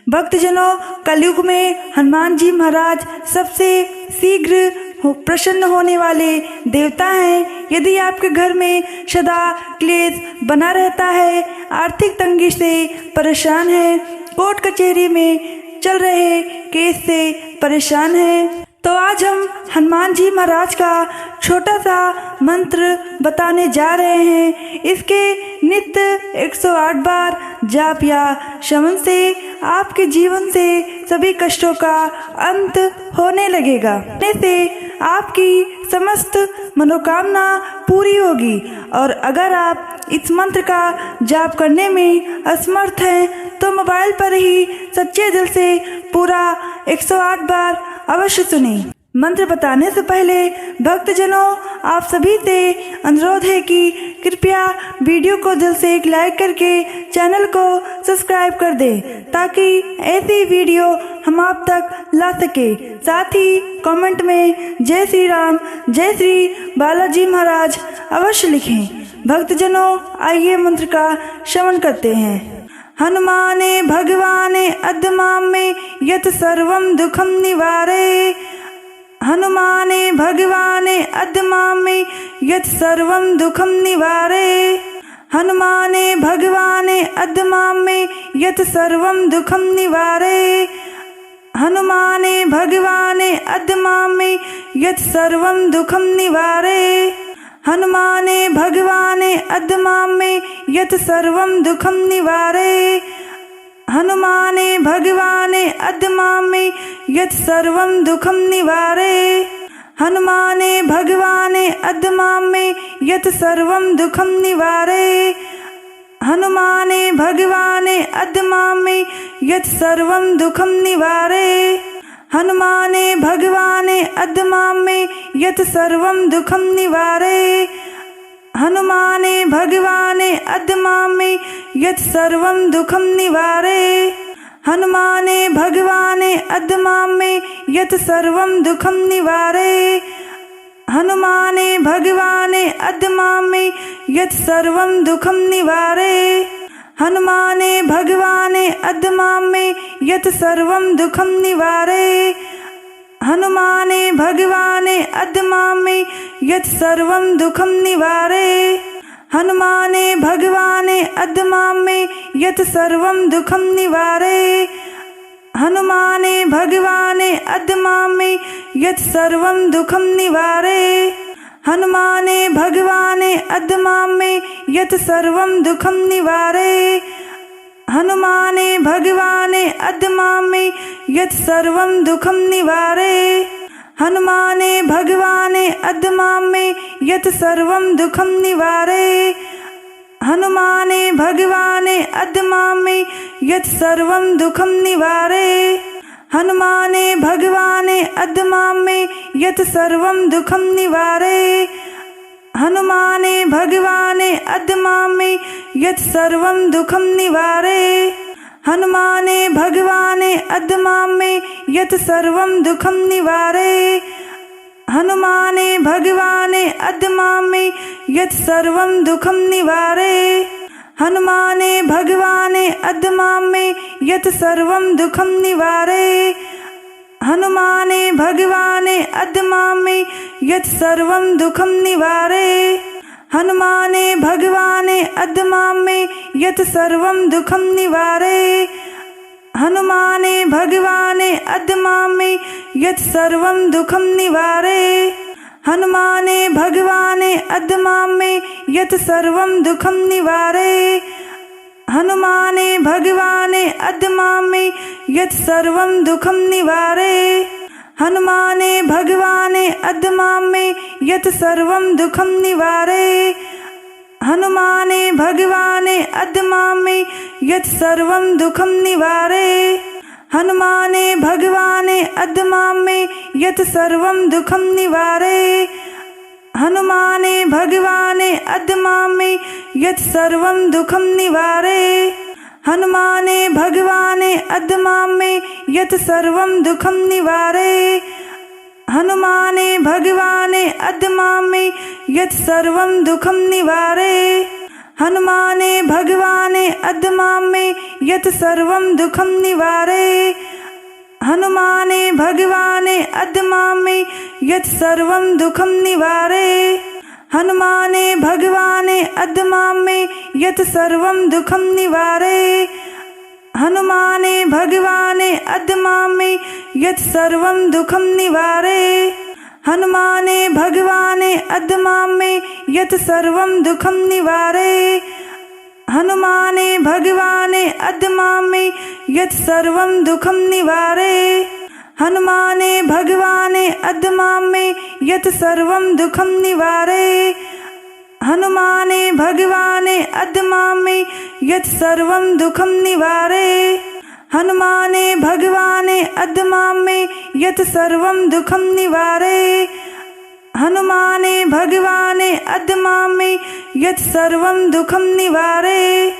भक्तजनों, कलयुग में हनुमान जी महाराज सबसे शीघ्र प्रसन्न होने वाले देवता हैं। यदि आपके घर में सदा क्लेश बना रहता है, आर्थिक तंगी से परेशान है, कोर्ट कचहरी में चल रहे केस से परेशान है, तो आज हम हनुमान जी महाराज का छोटा सा मंत्र बताने जा रहे हैं। इसके नित्य 108 बार जाप या श्रवण से आपके जीवन से सभी कष्टों का अंत होने लगेगा। से आपकी समस्त मनोकामना पूरी होगी। और अगर आप इस मंत्र का जाप करने में असमर्थ हैं तो मोबाइल पर ही सच्चे दिल से पूरा 108 बार अवश्य सुनें। मंत्र बताने से पहले भक्तजनों, आप सभी से अनुरोध है कि कृपया वीडियो को दिल से एक लाइक करके चैनल को सब्सक्राइब कर दें, ताकि ऐसी वीडियो हम आप तक ला सके। साथ ही कमेंट में जय श्री राम, जय श्री बालाजी महाराज अवश्य लिखें। भक्तजनों, आइए मंत्र का श्रवण करते हैं। हनुमाने भगवाने अद्मामे यत् सर्वं दुखं निवारे। हनुमाने भगवाने अद्मामे यत् सर्वं दुखं निवारे। हनुमाने भगवाने अद्मामे यत् सर्वं दुखं निवारे। हनुमाने भगवाने अद्मामे यत् सर्वं दुखं निवारे। हनुमाने भगवाने अद्मामे यत् सर्वं दुखं निवारे। हनुमाने भगवाने अद्मामे यत् सर्वं दुखं निवारे। हनुमाने भगवाने अद्मामे यत् सर्वं दुखं निवारे। हनुमाने भगवाने अद्मामे यत् सर्वं दुखं निवारे। हनुमाने भगवाने अद्मामे यत् सर्वं दुखं निवारे। हनुमाने भगवाने अद्मामे यत् सर्वं दुखं निवारे। हनुमाने भगवाने अद्मामे यत् सर्वं दुखं निवारे। हनुमाने भगवाने अद्मामे यत् सर्वं दुखं निवारे। हनुमाने भगवाने अद्मामे यत् सर्वं दुखं निवारे। हनुमाने भगवाने अद्मामे यत् सर्वं दुखं निवारे। हनुमाने भगवाने अद्मामे यत् सर्वं दुखं निवारे। हनुमाने भगवाने अद्मामे यत् सर्वं दुखं निवारे। हनुमाने भगवाने अद्मामे यत् सर्वं दुखं निवारे। हनुमाने भगवाने अद्मामे यत् सर्वं दुखं निवारे। हनुमाने भगवाने अद्मामे यत् सर्वं दुखं निवारे। हनुमाने भगवाने अद्मामे यत् सर्वं दुखं निवारे। हनुमाने भगवाने अद्मामे यत् सर्वं दुखं निवारे। हनुमाने भगवाने अद्मामे यत् सर्वं दुखं निवारे। हनुमाने भगवाने अद्मामे यत् सर्वं दुखं निवारे। हनुमाने भगवाने अद्मामे यत् सर्वं दुखं निवारे। हनुमाने भगवाने अद्मामे यत् सर्वं दुखं निवारे। हनुमाने भगवाने अद्मामे यत् सर्वं दुखं निवारे। हनुमाने भगवाने अद्मामे यत् सर्वं दुखं निवारे। हनुमाने भगवाने अद्मामे यत् सर्वं दुखं निवारे। हनुमाने भगवाने अद्मामे यत् सर्वं दुखं निवारे। हनुमाने भगवाने अद्मामे यत् सर्वं दुखं निवारे। हनुमाने भगवाने अद्मामे यत् सर्वं दुखं निवारे। हनुमाने भगवाने अद्मामे यत् सर्वं दुखं निवारे। हनुमाने भगवाने अद्मामे यत् सर्वं दुखं निवारे। हनुमाने भगवाने अद्मामे यत् सर्वं दुखं निवारे। हनुमाने भगवाने अद्मामे यत् सर्वं दुखं निवारे। हनुमाने भगवाने अद्मामे यत् सर्वं दुखं निवारे। हनुमाने भगवाने अद्मामे यत् सर्वं दुःखं निवारे। हनुमाने भगवाने अद्मामे यत् सर्वं दुःखं निवारे। हनुमाने भगवाने अद्मामे यत् सर्वं दुःखं निवारे। हनुमाने भगवाने अद्मामे यत् सर्वं दुःखं निवारे। हनुमाने भगवाने अद्मामे यत् सर्वं दुःखं निवारे। हनुमाने भगवाने अद्मामे यत् सर्वं दुःखं निवारे। हनुमाने भगवाने अद्मामे यत् सर्वं दुःखं निवारे। हनुमाने भगवाने अद्मामे यत् सर्वं दुःखं निवारे। हनुमाने भगवाने अद्मामे यत् सर्वं दुःखं निवारे। हनुमाने भगवाने अद्मामे यत् सर्वं दुःखं निवारे।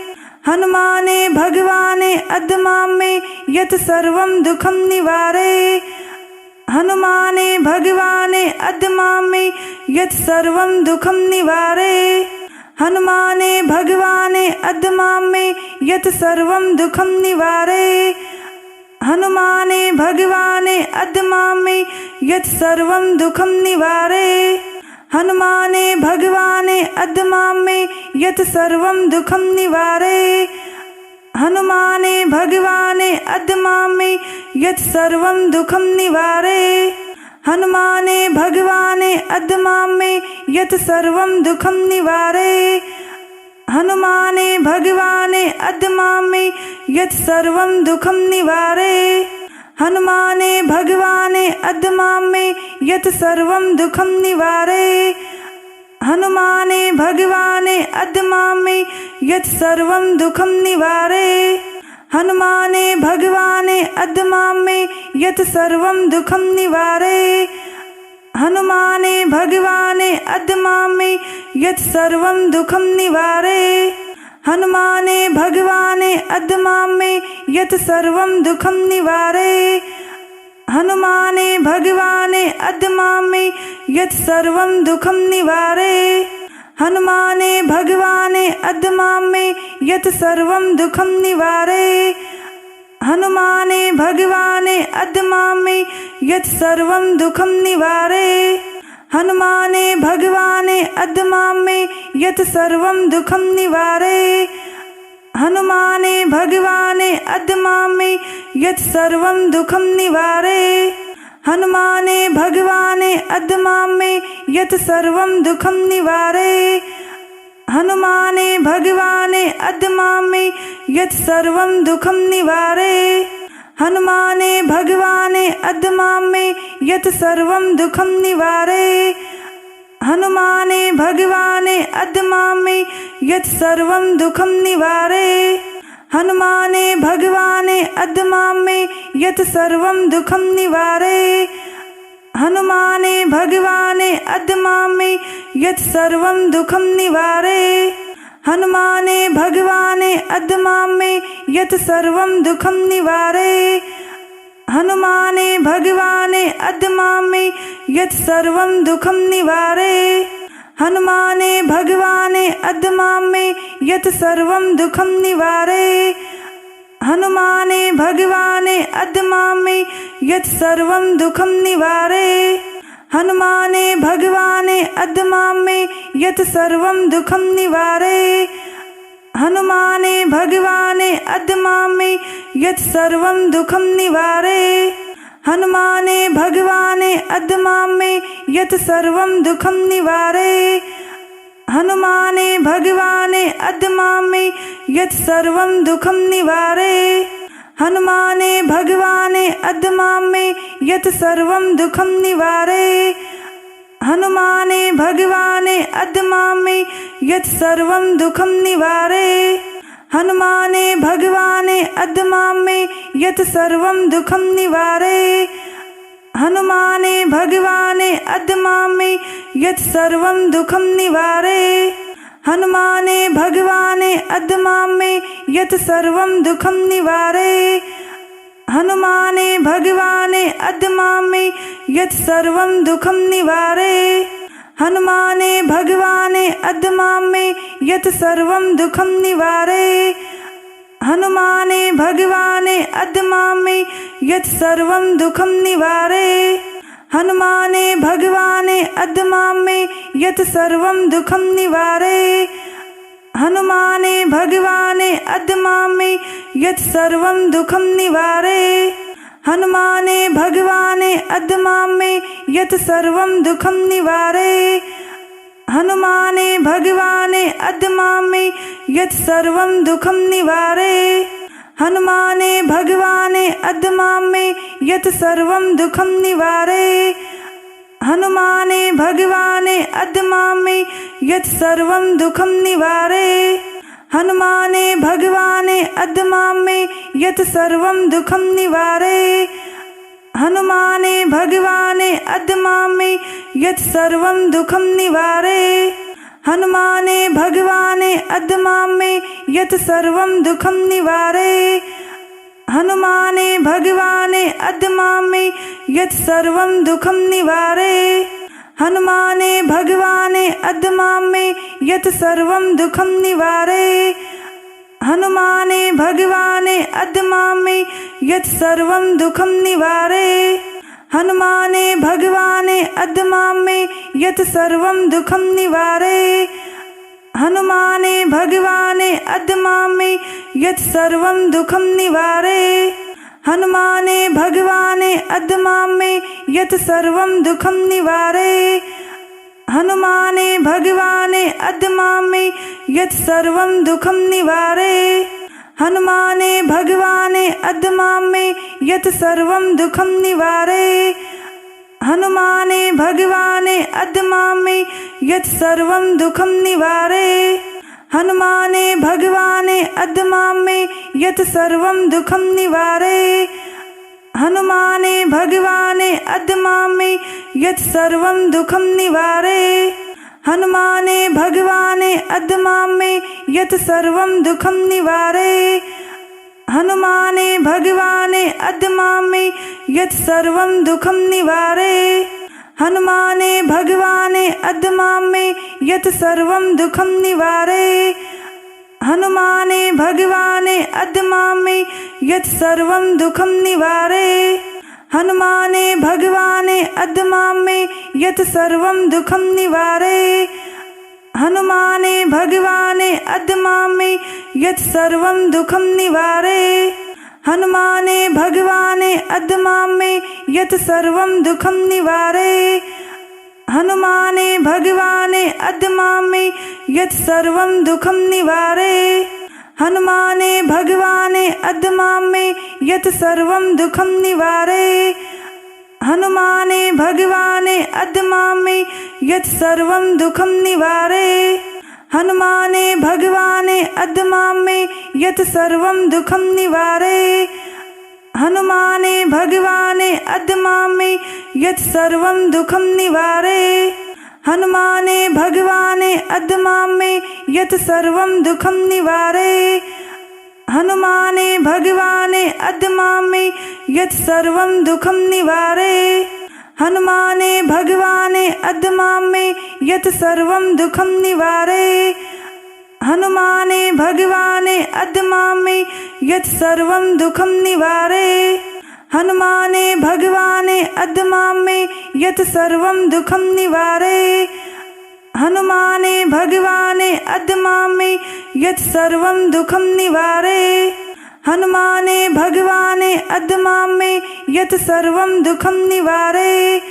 हनुमाने भगवाने अद्मामे यत् सर्वं दुःखं निवारे। हनुमाने भगवाने अद्मामे यत् सर्वं दुःखं निवारे। हनुमाने भगवाने अद्मामे यत् सर्वं दुःखं निवारे। हनुमाने भगवाने अद्मामे यत् सर्वं दुःखं निवारे। हनुमाने भगवाने अद्मामे यत् सर्वं दुःखं निवारे। हनुमाने भगवाने अद्मामे यत् सर्वं दुःखं निवारे। हनुमाने भगवाने अद्मामे यत् सर्वं दुःखं निवारे। हनुमाने भगवाने अद्मामे यत् सर्वं दुःखं निवारे। हनुमाने भगवाने अद्मामे यत् सर्वं दुःखं निवारे। हनुमाने भगवाने अद्मामे यत् सर्वं दुःखं निवारे। हनुमाने भगवाने अद्मामे यत् सर्वं दुःखं निवारे। हनुमाने भगवाने अद्मामे यत् सर्वं दुःखं निवारे। हनुमाने भगवाने अद्मामे यत् सर्वं दुःखं निवारे। हनुमाने भगवाने अद्मामे यत् सर्वं दुःखं निवारे। हनुमाने भगवाने अद्मामे यत् सर्वं दुःखं निवारे। हनुमाने भगवाने अद्मामे यत् सर्वं दुःखं निवारे। हनुमाने भगवाने अद्मामे यत् सर्वं दुःखं निवारे। हनुमाने भगवाने अद्मामे यत् सर्वं दुःखं निवारे। हनुमाने भगवाने अद्मामे यत् सर्वं दुःखं निवारे। हनुमाने भगवाने अद्मामे यत् सर्वं दुःखं निवारे। हनुमाने भगवाने अद्मामे यत् सर्वं दुःखं निवारे। हनुमाने भगवाने अद्मामे यत् सर्वं दुःखं निवारे। हनुमाने भगवाने अद्मामे यत् सर्वं दुःखं निवारे। हनुमाने भगवाने अद्मामे यत् सर्वं दुःखं निवारे। हनुमाने भगवाने अद्मामे यत् सर्वं दुःखं निवारे। हनुमाने भगवाने अद्मामे यत् सर्वं दुःखं निवारे। हनुमाने भगवाने अद्मामे यत् सर्वं दुःखं निवारे। हनुमाने भगवाने अद्मामे यत् सर्वं दुःखं निवारे। हनुमाने भगवाने अद्मामे यत् सर्वं दुःखं निवारे। हनुमाने भगवाने अद्मामे यत् सर्वं दुःखं निवारे। हनुमाने भगवाने अद्मामे यत् सर्वं दुःखं निवारे। हनुमाने भगवाने अद्मामे यत् सर्वं दुःखं निवारे। हनुमाने भगवाने अद्मामे यत् सर्वं दुःखं निवारे। हनुमाने भगवाने अद्मामे यत् सर्वं दुःखं निवारे। हनुमाने भगवाने अद्मामे यत् सर्वं दुःखं निवारे। हनुमाने भगवाने अद्मामे यत् सर्वं दुःखं निवारे। हनुमाने भगवाने अद्मामे यत् सर्वं दुःखं निवारे। हनुमाने भगवाने अद्मामे यत् सर्वं दुःखं निवारे। हनुमाने भगवाने अद्मामे यत् सर्वं दुःखं निवारे। हनुमाने भगवाने अद्य मां मे यत् सर्वं दुःखं निवारे। हनुमाने भगवाने अद्य मां मे यत् सर्वं दुःखं निवारे। हनुमाने भगवाने अद्य मां मे यत् सर्वं दुःखं निवारे। हनुमाने भगवाने अद्य मां मे यत् सर्वं दुःखं निवारे। हनुमाने भगवाने अद्य मां मे यत् सर्वं दुःखं निवारे। हनुमाने भगवाने अद्य मां मे यत् सर्वं दुःखं निवारे। हनुमाने भगवाने अद्य मां मे यत् सर्वं दुःखं निवारे। हनुमाने भगवाने अद्य मां मे यत् सर्वं दुःखं निवारे। हनुमाने भगवाने अद्य मां मे यत् सर्वं दुःखं निवारे। हनुमाने भगवाने अद्य मां मे यत् सर्वं दुःखं निवारे। हनुमाने भगवाने अद्य मां मे यत् सर्वं दुःखं निवारे। हनुमाने भगवाने अद्य मां मे यत् सर्वं दुःखं निवारे। हनुमाने भगवाने अद्य मां मे यत् सर्वं दुःखं निवारे। हनुमाने भगवाने अद्य मां मे यत् सर्वं दुःखं निवारे। हनुमाने भगवाने अद्य मां मे यत् सर्वं दुःखं निवारे। हनुमाने भगवाने अद्य मां मे यत् सर्वं दुःखं निवारे। हनुमाने भगवाने अद्य मां मे यत् सर्वं दुःखं निवारे। हनुमाने भगवाने अद्य मां मे यत् सर्वं दुःखं निवारे। हनुमाने भगवाने अद्य मां मे यत् सर्वं दुःखं निवारे। हनुमाने भगवाने अद्य मां मे यत् सर्वं दुःखं निवारे। हनुमाने भगवाने अद्य मां मे यत् सर्वं दुःखं निवारे। हनुमाने भगवाने अद्य मां मे यत् सर्वं दुःखं निवारे। हनुमाने भगवाने अद्य मां मे यत् सर्वं दुःखं निवारे। हनुमाने भगवाने अद्य मां मे यत् सर्वं दुःखं निवारे। हनुमाने भगवाने अद्य मां मे यत् सर्वं दुःखं निवारे। हनुमाने भगवाने अद्य मां मे यत् सर्वं दुःखं निवारे। हनुमाने भगवाने अद्य मां मे यत् सर्वं दुःखं निवारे। हनुमाने भगवाने अद्य मां मे यत् सर्वं दुःखं निवारे। हनुमाने भगवाने अद्य मां मे यत् सर्वं दुःखं निवारे। हनुमाने भगवाने अद्य मां मे यत् सर्वं दुःखं निवारे। हनुमाने भगवाने अद्य मां मे यत् सर्वं दुःखं निवारे। हनुमाने भगवाने अद्य मां मे यत् सर्वं दुःखं निवारे। हनुमाने भगवाने अद्य मां मे यत् सर्वं दुःखं निवारे। हनुमाने भगवाने अद्य मां मे यत् सर्वं दुःखं निवारे। हनुमाने भगवाने अद्य मां मे यत् सर्वं दुःखं निवारे। हनुमाने भगवाने अद्य मां मे यत् सर्वं दुःखं निवारे। हनुमाने भगवाने अद्य मां मे यत् सर्वं दुःखं निवारे। हनुमाने भगवाने अद्य मां मे यत् सर्वं दुःखं निवारे। हनुमाने भगवाने अद्य मां मे यत् सर्वं दुःखं निवारे। हनुमाने भगवाने अद्य मां मे यत् सर्वं दुःखं निवारे।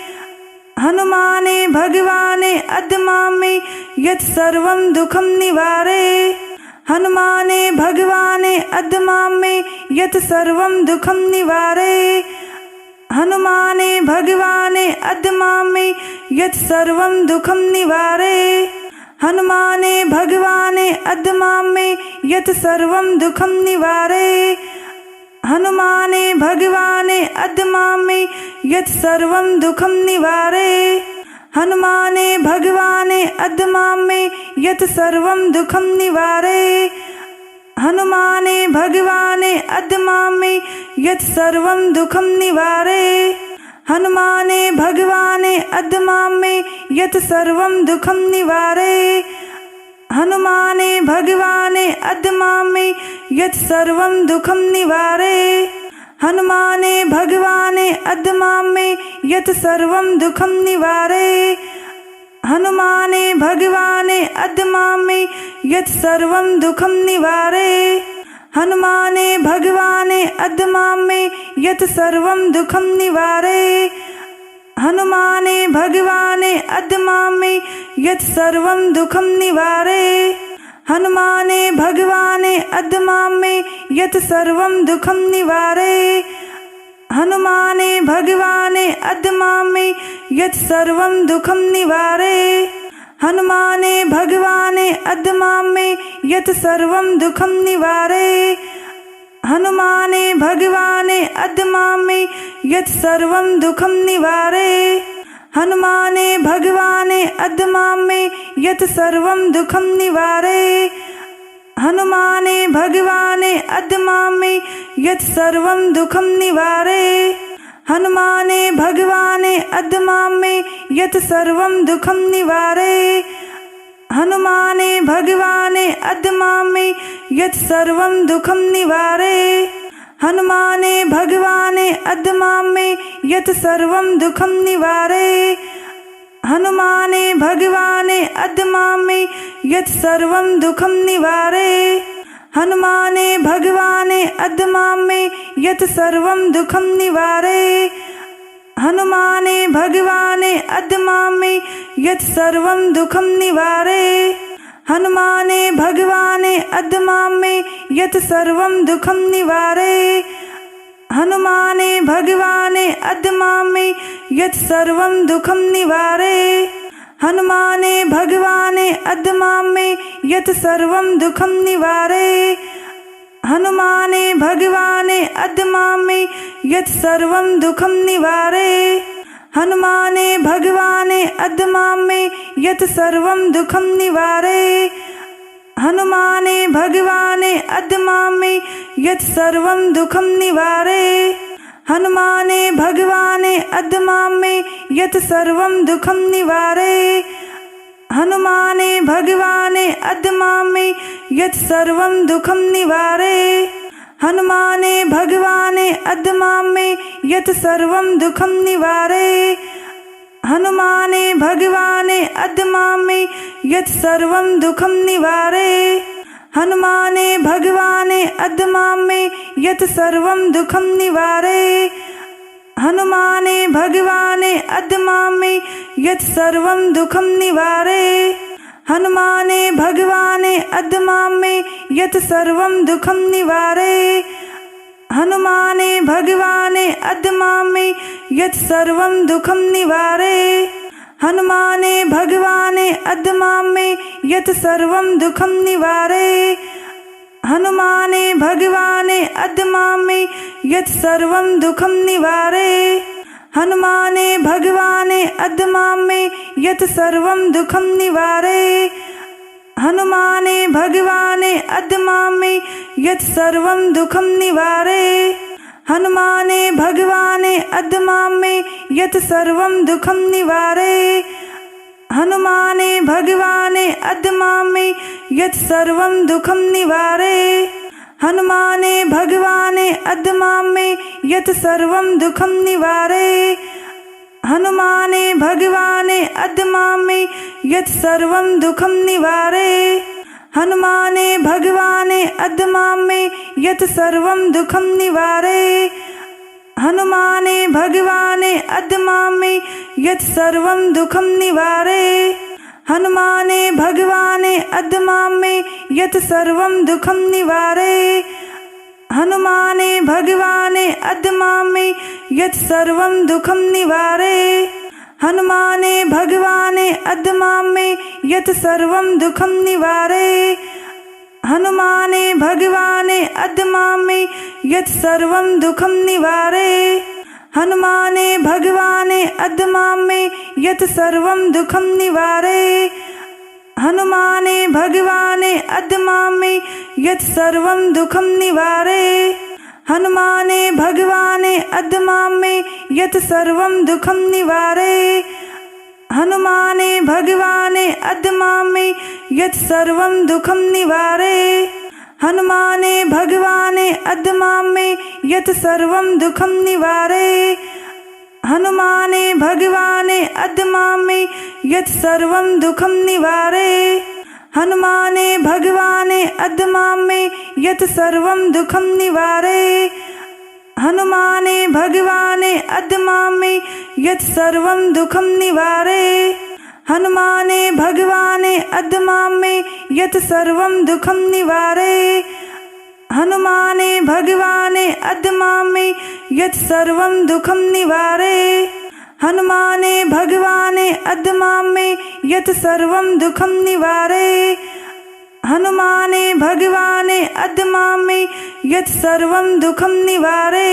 हनुमाने भगवाने अद्य मां मे यत् सर्वं दुःखं निवारे। हनुमाने भगवाने अद्य मां मे यत् सर्वं दुःखं निवारे। हनुमाने भगवाने अद्य मां मे यत् सर्वं दुःखं निवारे। हनुमाने भगवाने अद्य मां मे यत् सर्वं दुःखं निवारे। हनुमाने भगवाने अद्य मां मे यत् सर्वं दुःखं निवारे। हनुमाने भगवाने अद्य मां मे यत् सर्वं दुःखं निवारे। हनुमाने भगवाने अद्य मां मे यत् सर्वं दुःखं निवारे। हनुमाने भगवाने अद्य मां मे यत् सर्वं दुःखं निवारे। हनुमाने भगवाने अद्मामे यत् सर्वं दुःखं निवारे। हनुमाने भगवाने अद्मामे यत् सर्वं दुःखं निवारे। हनुमाने भगवाने अद्मामे यत् सर्वं दुःखं निवारे। हनुमाने भगवाने अद्मामे यत् सर्वं दुःखं निवारे। हनुमाने भगवाने अद्मामे यत् सर्वं दुःखं निवारे। हनुमाने भगवाने अद्मामे यत् सर्वं दुःखं निवारे। हनुमाने भगवाने अद्मामे यत् सर्वं दुःखं निवारे। हनुमाने भगवाने अद्मामे यत् सर्वं दुःखं निवारे। हनुमाने भगवाने अद्मामे यत् सर्वं दुःखं निवारे। हनुमाने भगवाने अद्मामे यत् सर्वं दुःखं निवारे। हनुमाने भगवाने अद्मामे यत् सर्वं दुःखं निवारे। हनुमाने भगवाने अद्मामे यत् सर्वं दुःखं निवारे। हनुमाने भगवाने अद्मामे यत् सर्वं दुःखं निवारे। हनुमाने भगवाने अद्मामे यत् सर्वं दुःखं निवारे। हनुमाने भगवाने अद्मामे यत् सर्वं दुःखं निवारे। हनुमाने भगवाने अद्मामे यत् सर्वं दुःखं निवारे। हनुमाने भगवाने अद्मामे यत् सर्वं दुःखं निवारे। हनुमाने भगवाने अद्मामे यत् सर्वं दुःखं निवारे। हनुमाने भगवाने अद्मामे यत् सर्वं दुःखं निवारे। हनुमाने भगवाने अद्मामे यत् सर्वं दुःखं निवारे। हनुमाने भगवाने अद्मामे यत् सर्वं दुःखं निवारे। हनुमाने भगवाने अद्मामे यत् सर्वं दुःखं निवारे। हनुमाने भगवाने अद्मामे यत् सर्वं दुःखं निवारे। हनुमाने भगवाने अद्मामे यत् सर्वं दुःखं निवारे। हनुमाने भगवाने अद्मामे यत् सर्वं दुःखं निवारे। हनुमाने भगवाने अद्मामे यत् सर्वं दुःखं निवारे। हनुमाने भगवाने अद्मामे यत् सर्वं दुःखं निवारे। हनुमाने भगवाने अद्मामे यत् सर्वं दुःखं निवारे। हनुमाने भगवाने अद्मामे यत् सर्वं दुःखं निवारे। हनुमाने भगवाने अद्मामे यत् सर्वं दुःखं निवारे। हनुमाने भगवाने अद्मामे यत् सर्वं दुःखं निवारे। हनुमाने भगवाने अद्मामे यत् सर्वं दुःखं निवारे। हनुमाने भगवाने अद्मामे यत् सर्वं दुःखं निवारे। हनुमाने भगवाने अद्मामे यत् सर्वं दुःखं निवारे। हनुमाने भगवाने अद्मामे यत् सर्वं दुःखं निवारे। हनुमाने भगवाने अद्मामे यत् सर्वं दुःखं निवारे। हनुमाने भगवाने अद्मामे यत् सर्वं दुःखं निवारे। हनुमाने भगवाने अद्मामे यत् सर्वं दुःखं निवारे। हनुमाने भगवाने अद्मामे यत् सर्वं दुःखं निवारे। हनुमाने भगवाने अद्मामे यत् सर्वं दुःखं निवारे। हनुमाने भगवाने अद्मामे यत् सर्वं दुःखं निवारे। हनुमाने भगवाने अद्मामे यत् सर्वं दुःखं निवारे। हनुमाने भगवाने अद्मामे यत् सर्वं दुःखं निवारे। हनुमाने भगवाने अद्मामे यत् सर्वं दुःखं निवारे। हनुमाने भगवाने अद्मामे यत् सर्वं दुःखं निवारे। हनुमाने भगवाने अद्मामे यत् सर्वं दुःखं निवारे। हनुमाने भगवाने अद्मामे यत् सर्वं दुःखं निवारे। हनुमाने भगवाने अद्मामे यत् सर्वं दुःखं निवारे। हनुमाने भगवाने अद्मामे यत् सर्वं दुःखं निवारे। हनुमाने भगवाने अद्मां मे यत् सर्वं दुःखं निवारे हनुमाने भगवाने अद्मां मे यत् सर्वं दुःखं निवारे हनुमाने भगवाने अद्मां मे यत् सर्वं दुःखं निवारे हनुमाने भगवाने अद्मां मे यत् सर्वं दुःखं निवारे हनुमाने भगवाने अद्मां मे यत् सर्वं दुःखं निवारे हनुमाने भगवाने अद्मां मे यत् सर्वं दुःखं निवारे हनुमाने भगवाने अद्मां मे यत् सर्वं दुःखं निवारे हनुमाने भगवाने अद्मां मे यत् सर्वं दुःखं निवारे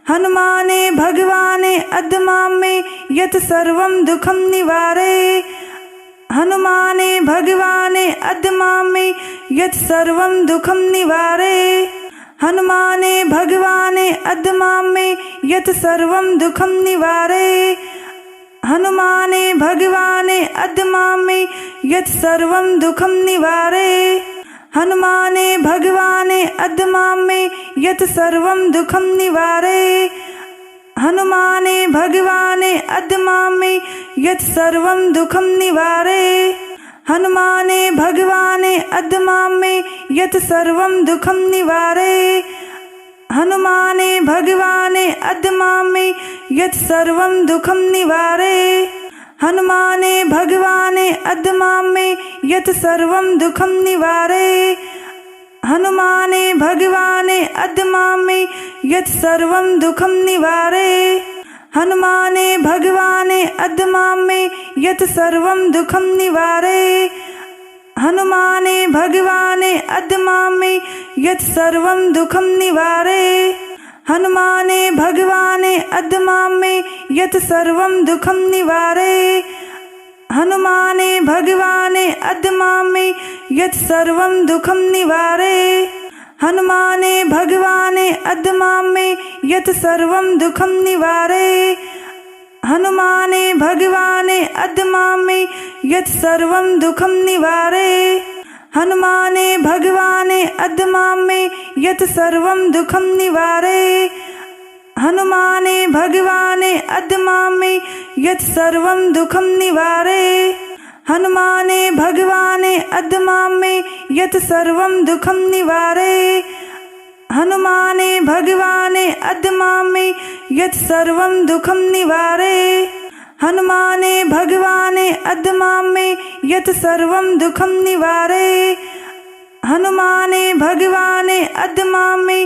हनुमाने भगवाने अद्मां मे यत् सर्वं दुःखं निवारे हनुमाने भगवाने अद्मां मे यत् सर्वं दुःखं निवारे हनुमाने भगवाने अद्मां मे यत् सर्वं दुःखं निवारे हनुमाने भगवाने अद्मां मे यत् सर्वं दुःखं निवारे हनुमाने भगवाने अद्मां मे यत् सर्वं दुःखं निवारे हनुमाने भगवाने अद्मां मे यत् सर्वं दुःखं निवारे हनुमाने भगवाने अद्मां मे यत् सर्वं दुःखं निवारे हनुमाने भगवाने अद्मां मे यत् सर्वं दुःखं निवारे हनुमाने भगवाने अद्मां मे यत् सर्वं दुःखं निवारे हनुमाने भगवाने अद्मां मे यत् सर्वं दुःखं निवारे हनुमाने भगवाने अद्मां मे यत् सर्वं दुःखं निवारे हनुमाने भगवाने अद्मां मे यत् सर्वं दुःखं निवारे हनुमाने भगवाने अद्मां मे यत् सर्वं दुःखं निवारे हनुमाने भगवाने अद्मां मे यत् सर्वं दुःखं निवारे हनुमाने भगवाने अद्मां मे यत् सर्वं दुःखं निवारे हनुमाने भगवाने अद्मां मे यत् सर्वं दुःखं निवारे हनुमाने भगवाने अद्मां मे यत् सर्वं दुःखं निवारे हनुमाने भगवाने अद्मां मे यत् सर्वं दुःखं निवारे हनुमाने भगवाने अद्मां मे यत् सर्वं दुःखं निवारे हनुमाने भगवाने अद्मां मे यत् सर्वं दुःखं निवारे हनुमाने भगवाने अद्मां मे यत् सर्वं दुःखं निवारे हनुमाने भगवाने अद्मां मे यत् सर्वं दुःखं निवारे हनुमाने भगवाने अद्मां मे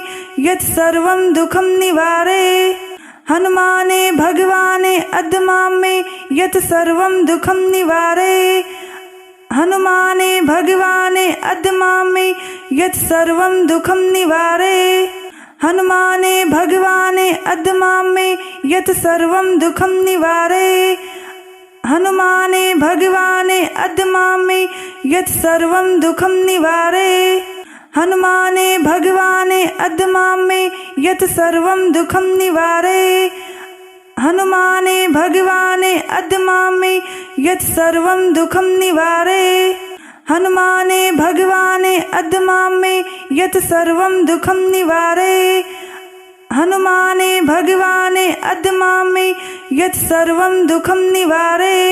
यत् सर्वं दुःखं निवारे हनुमाने भगवाने अद्मां मे यत् सर्वं दुःखं निवारे हनुमाने भगवाने अद्मां मे यत् सर्वं दुःखं निवारे हनुमाने भगवाने अद्मां मे यत् सर्वं दुःखं निवारे हनुमाने भगवाने अद्मां मे यत् सर्वं दुःखं निवारे हनुमाने भगवाने अद्मां मे यत् सर्वं दुःखं निवारे हनुमाने भगवाने अद्मां मे यत् सर्वं दुःखं निवारे हनुमाने भगवाने अद्मां मे यत् सर्वं दुःखं निवारे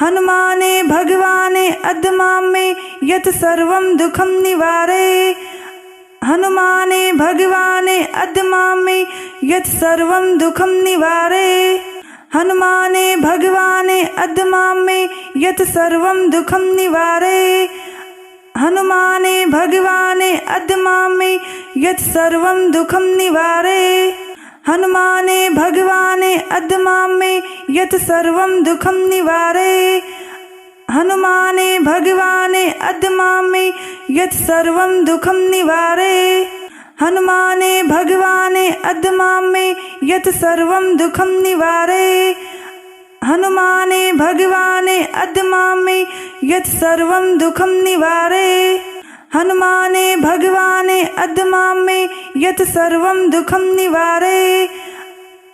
हनुमाने भगवाने अद्मां मे यत् सर्वं दुःखं निवारे हनुमाने भगवाने अद्मां मे यत् सर्वं दुःखं निवारे हनुमाने भगवाने अद्मां मे यत् सर्वं दुःखं निवारे हनुमाने भगवाने अद्मां मे यत् सर्वं दुःखं निवारे हनुमाने भगवाने अद्मां मे यत् सर्वं दुःखं निवारे हनुमाने भगवाने अद्मां मे यत् सर्वं दुःखं निवारे हनुमाने भगवाने अद्मां मे यत् सर्वं दुःखं निवारे हनुमाने भगवाने अद्मां मे यत् सर्वं दुःखं निवारे हनुमाने भगवाने अद्मां मे यत् सर्वं दुःखं निवारे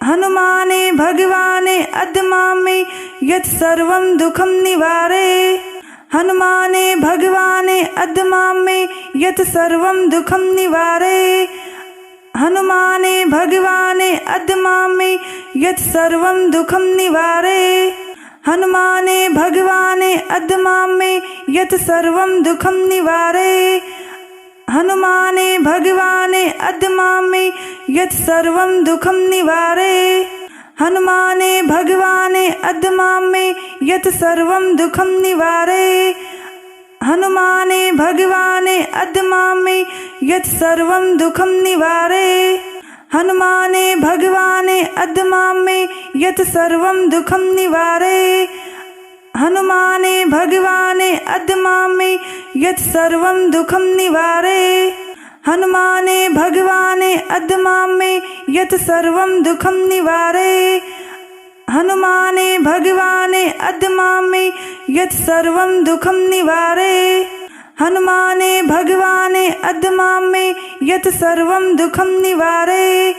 हनुमाने भगवाने अद्मां मे यत् सर्वं दुःखं निवारे हनुमाने भगवाने अद्मां मे यत् सर्वं दुःखं निवारे। हनुमाने भगवाने अद्मां मे यत् सर्वं दुःखं निवारे। हनुमाने भगवाने अद्मां मे यत् सर्वं दुःखं निवारे। हनुमाने भगवाने अद्मां मे यत् सर्वं दुःखं निवारे। हनुमाने भगवाने अद्मां मे यत् सर्वं दुःखं निवारे। हनुमाने भगवाने अद्मां मे यत् सर्वं दुःखं निवारे। हनुमाने भगवाने अद्मां मे यत् सर्वं दुःखं निवारे। हनुमाने भगवाने अद्मां मे यत् सर्वं दुःखं निवारे। हनुमाने भगवाने अद्मां मे यत् सर्वं दुःखं निवारे। हनुमाने भगवाने अद्मां मे यत् सर्वं दुःखं निवारे। हनुमाने भगवाने अद्मां मे यत् सर्वं दुःखं निवारे।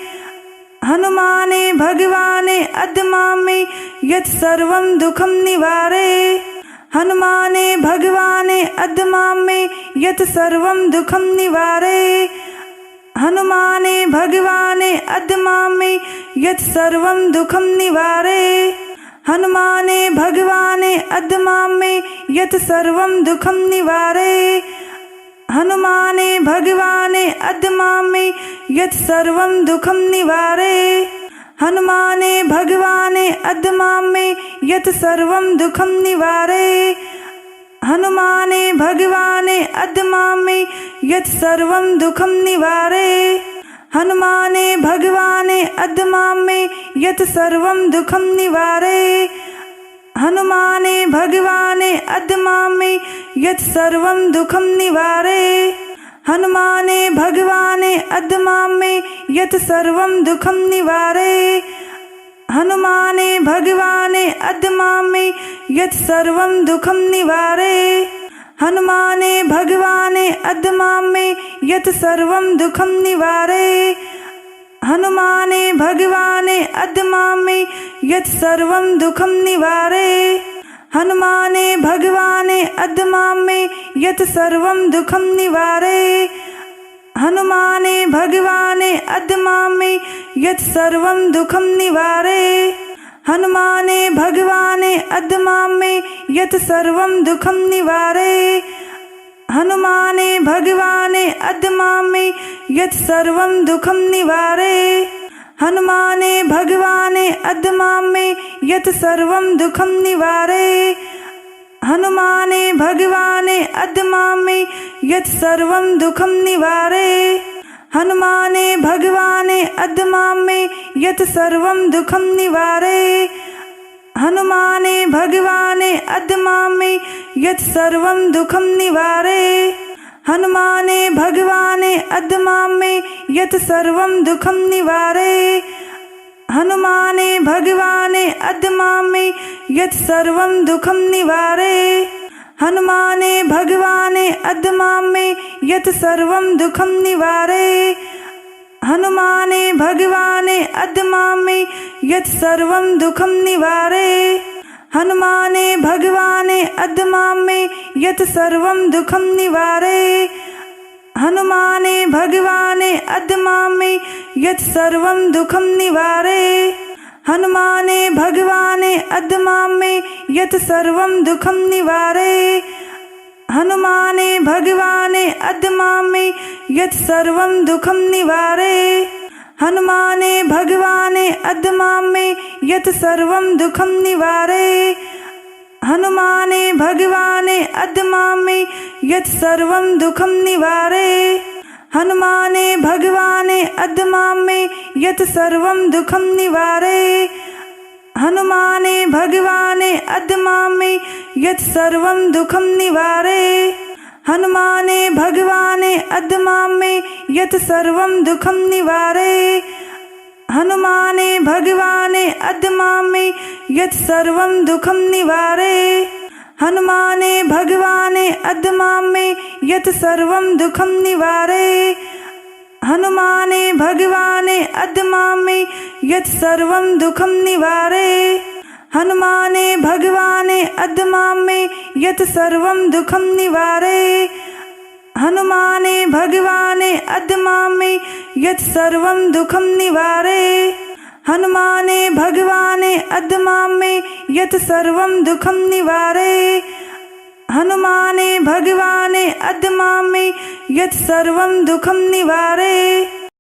हनुमाने भगवाने अद्मां मे यत् सर्वं दुःखं निवारे। हनुमाने भगवाने अद्मां मे यत् सर्वं दुःखं निवारे। हनुमाने भगवाने अद्मां मे यत् सर्वं दुःखं निवारे। हनुमाने भगवाने अद्मां मे यत् सर्वं दुःखं निवारे। हनुमाने भगवाने अद्मां मे यत् सर्वं दुःखं निवारे। हनुमाने भगवाने अद्मां मे यत् सर्वं दुःखं निवारे। हनुमाने भगवाने अद्मां मे यत् सर्वं दुःखं निवारे। हनुमाने भगवाने अद्मां मे यत् सर्वं दुःखं निवारे। हनुमाने भगवाने अद्मां मे यत् सर्वं दुःखं निवारे। हनुमाने भगवाने अद्मां मे यत् सर्वं दुःखं निवारे। हनुमाने भगवाने अद्मां मे यत् सर्वं दुःखं निवारे। हनुमाने भगवाने अद्मां मे यत् सर्वं दुःखं निवारे। हनुमाने भगवाने अद्मां मे यत् सर्वं दुःखं निवारे। हनुमाने भगवाने अद्मां मे यत् सर्वं दुःखं निवारे। हनुमाने भगवाने अद्मां मे यत् सर्वं दुःखं निवारे। हनुमाने भगवाने अद्मां मे यत् सर्वं दुःखं निवारे। हनुमाने भगवाने अद्मां मे यत् सर्वं दुःखं निवारे। हनुमाने भगवाने अद्मां मे यत् सर्वं दुःखं निवारे। हनुमाने भगवाने अद्मां मे यत् सर्वं दुःखं निवारे। हनुमाने भगवाने अद्मां मे यत् सर्वं दुःखं निवारे। हनुमाने भगवाने अद्मां मे यत् सर्वं दुःखं निवारे। हनुमाने भगवाने अद्मां मे यत् सर्वं दुःखं निवारे। हनुमाने भगवाने अद्मां मे यत् सर्वं दुःखं निवारे। हनुमाने भगवाने अद्मां मे यत् सर्वं दुःखं निवारे। हनुमाने भगवाने अद्मां मे यत् सर्वं दुःखं निवारे। हनुमाने भगवाने अद्मां मे यत् सर्वं दुःखं निवारे। हनुमाने भगवाने अद्मां मे यत् सर्वं दुःखं निवारे। हनुमाने भगवाने अद्मां मे यत् सर्वं दुःखं निवारे। हनुमाने भगवाने अद्मां मे यत् सर्वं दुःखं निवारे। हनुमाने भगवाने अद्मां मे यत् सर्वं दुःखं निवारे। हनुमाने भगवाने अद्मां मे यत् सर्वं दुःखं निवारे। हनुमाने भगवाने अद्मां मे यत् सर्वं दुःखं निवारे। हनुमाने भगवाने अद्मां मे यत् सर्वं दुःखं निवारे। हनुमाने भगवाने अद्मां मे यत् सर्वं दुःखं निवारे। हनुमाने भगवाने अद्मां मे यत् सर्वं दुःखं निवारे। हनुमाने भगवाने अद्मां मे यत् सर्वं दुःखं निवारे। हनुमाने भगवाने अद्मां मे यत् सर्वं दुःखं निवारे। हनुमाने भगवाने अद्मामे यत् सर्वं दुःखं निवारे हनुमाने भगवाने अद्मामे यत् सर्वं दुःखं निवारे हनुमाने भगवाने अद्मामे यत् सर्वं दुःखं निवारे हनुमाने भगवाने अद्मामे यत् सर्वं दुःखं निवारे।